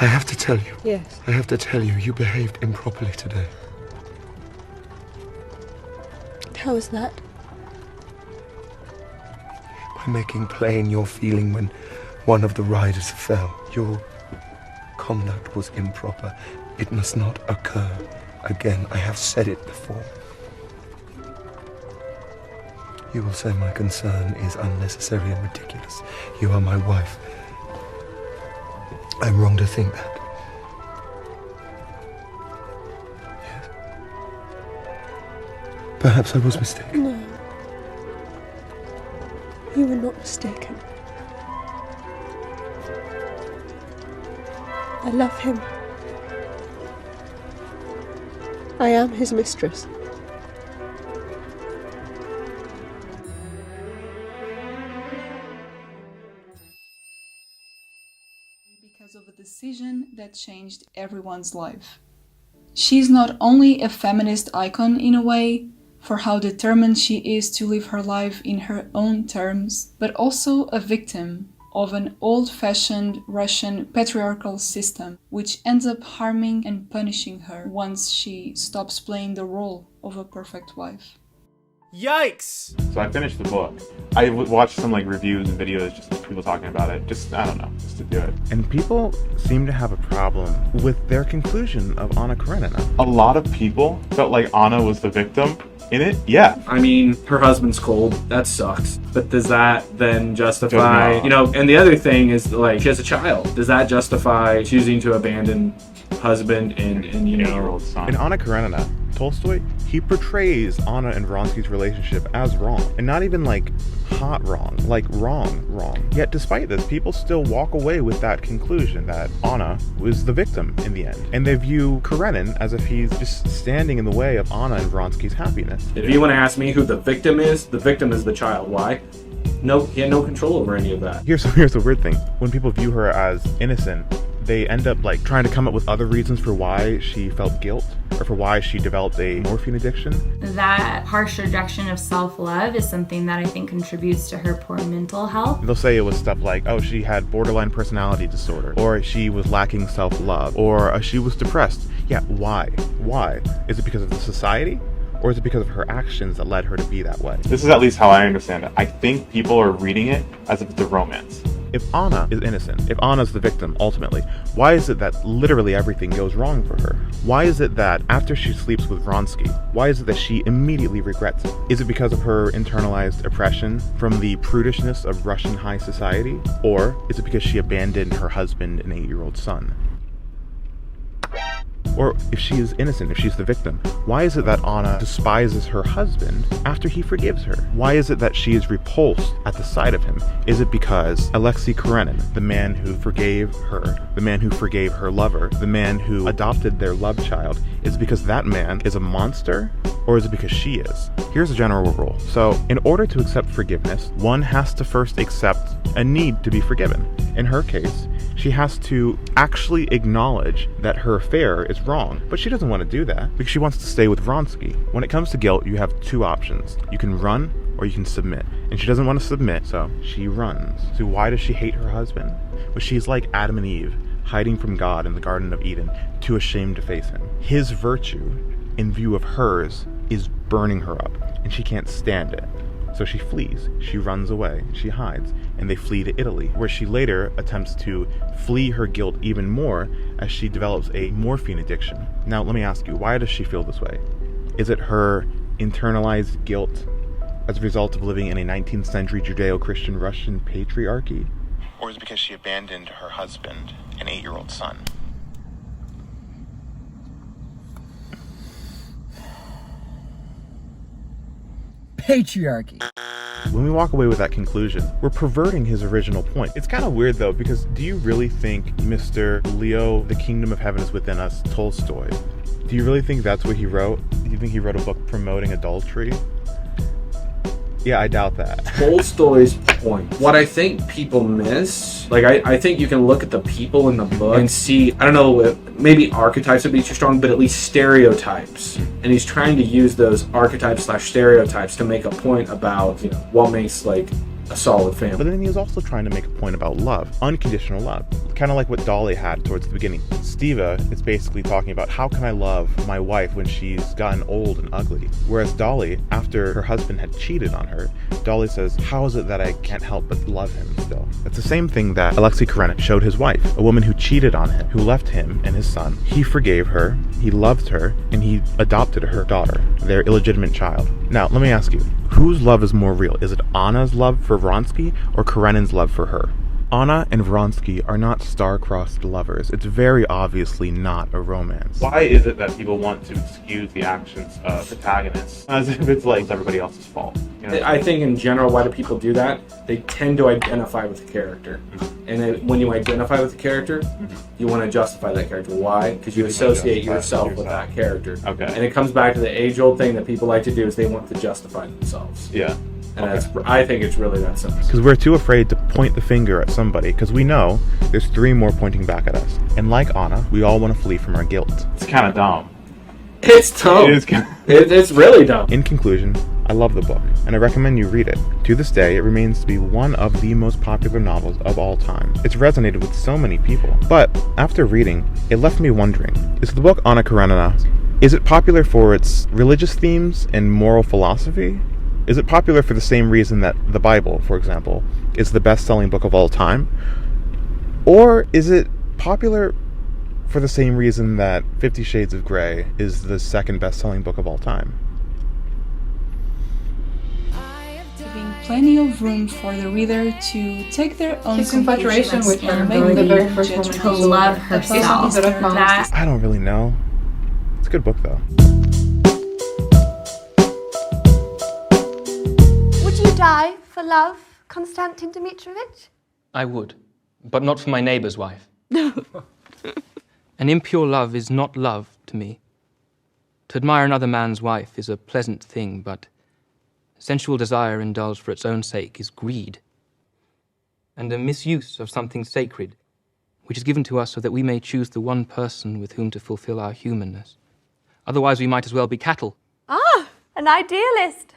I have to tell you. Yes. I have to tell you, you behaved improperly today. How is that? By making plain your feeling when one of the riders fell. Your conduct was improper. It must not occur again. I have said it before. You will say my concern is unnecessary and ridiculous. You are my wife. I'm wrong to think that. Yes. Perhaps I was mistaken. No. You were not mistaken. I love him. I am his mistress. Because of a decision that changed everyone's life. She's not only a feminist icon in a way, for how determined she is to live her life in her own terms, but also a victim of an old-fashioned Russian patriarchal system, which ends up harming and punishing her once she stops playing the role of a perfect wife. Yikes! So I finished the book. I watched some reviews and videos, just people talking about it. Just, I don't know, just to do it. And people seem to have a problem with their conclusion of Anna Karenina. A lot of people felt like Anna was the victim in it. Yeah. I mean, her husband's cold. That sucks. But does that then justify, and the other thing is, she has a child. Does that justify choosing to abandon husband and 8-year-old son? In Anna Karenina, Tolstoy, he portrays Anna and Vronsky's relationship as wrong. And not even hot wrong, wrong. Yet despite this, people still walk away with that conclusion that Anna was the victim in the end. And they view Karenin as if he's just standing in the way of Anna and Vronsky's happiness. If you want to ask me who the victim is the child. Why? No, he had no control over any of that. Here's the weird thing. When people view her as innocent, they end up trying to come up with other reasons for why she felt guilt or for why she developed a morphine addiction. That harsh rejection of self-love is something that I think contributes to her poor mental health. They'll say it was stuff like, oh, she had borderline personality disorder, or she was lacking self-love, or she was depressed. Yeah, why? Why? Is it because of the society? Or is it because of her actions that led her to be that way? This is at least how I understand it. I think people are reading it as if it's a romance. If Anna is innocent, if Anna's the victim ultimately, why is it that literally everything goes wrong for her? Why is it that after she sleeps with Vronsky, why is it that she immediately regrets it? Is it because of her internalized oppression from the prudishness of Russian high society? Or is it because she abandoned her husband and 8-year-old son? Or if she is innocent, if she's the victim, why is it that Anna despises her husband after he forgives her? Why is it that she is repulsed at the sight of him? Is it because Alexei Karenin, the man who forgave her, the man who forgave her lover, the man who adopted their love child, is it because that man is a monster? Or is it because she is? Here's a general rule. So, in order to accept forgiveness, one has to first accept a need to be forgiven. In her case, she has to actually acknowledge that her affair is wrong, but she doesn't want to do that because she wants to stay with Vronsky. When it comes to guilt, you have two options. You can run or you can submit. And she doesn't want to submit, so she runs. So why does she hate her husband? Well, she's like Adam and Eve, hiding from God in the Garden of Eden, too ashamed to face him. His virtue, in view of hers, is burning her up, and she can't stand it. So she flees, she runs away, she hides, and they flee to Italy, where she later attempts to flee her guilt even more as she develops a morphine addiction. Now, let me ask you, why does she feel this way? Is it her internalized guilt as a result of living in a 19th century Judeo-Christian Russian patriarchy? Or is it because she abandoned her husband and 8-year-old son? Patriarchy. When we walk away with that conclusion, we're perverting his original point. It's kind of weird though, because do you really think Mr. Leo, the kingdom of heaven is within us, Tolstoy, do you really think that's what he wrote? Do you think he wrote a book promoting adultery? Yeah, I doubt that. Tolstoy's point. What I think people miss, I think you can look at the people in the book and see, I don't know, maybe archetypes would be too strong, but at least stereotypes. And he's trying to use those archetypes / stereotypes to make a point about, what makes, a solid But family. then he was also trying to make a point about love, unconditional love, kind of like what Dolly had towards the beginning. Stiva is basically talking about how can I love my wife when she's gotten old and ugly. Whereas Dolly, after her husband had cheated on her, Dolly says, how is it that I can't help but love him still? It's the same thing that Alexei Karenina showed his wife, a woman who cheated on him, who left him and his son. He forgave her, he loved her, and he adopted her daughter, their illegitimate child. Now, let me ask you, whose love is more real? Is it Anna's love for Vronsky or Karenin's love for her? Anna and Vronsky are not star-crossed lovers. It's very obviously not a romance. Why is it that people want to excuse the actions of protagonists as if it's like everybody else's fault? You know? I think in general, why do people do that? They tend to identify with the character. And then when you identify with the character, you want to justify that character. Why? Because you associate yourself with that character. Okay. And it comes back to the age-old thing that people like to do is they want to justify themselves. Yeah. And I think it's really that simple. Because we're too afraid to point the finger at somebody, because we know there's three more pointing back at us. And like Anna, we all want to flee from our guilt. It's kind of dumb. It's dumb. It is kind of... It's really dumb. In conclusion, I love the book, and I recommend you read it. To this day, it remains to be one of the most popular novels of all time. It's resonated with so many people. But after reading, it left me wondering, is the book Anna Karenina, is it popular for its religious themes and moral philosophy? Is it popular for the same reason that the Bible, for example, is the best-selling book of all time? Or is it popular for the same reason that 50 Shades of Grey is the second best-selling book of all time? Giving plenty of room for the reader to take their own His infatuation with her, make really, the their very own first woman judgments. To love herself. That I don't really know. It's a good book, though. Would you die for love, Konstantin Dmitrievich? I would, but not for my neighbour's wife. An impure love is not love to me. To admire another man's wife is a pleasant thing, but sensual desire indulged for its own sake is greed, and a misuse of something sacred, which is given to us so that we may choose the one person with whom to fulfill our humanness. Otherwise we might as well be cattle. Ah, an idealist.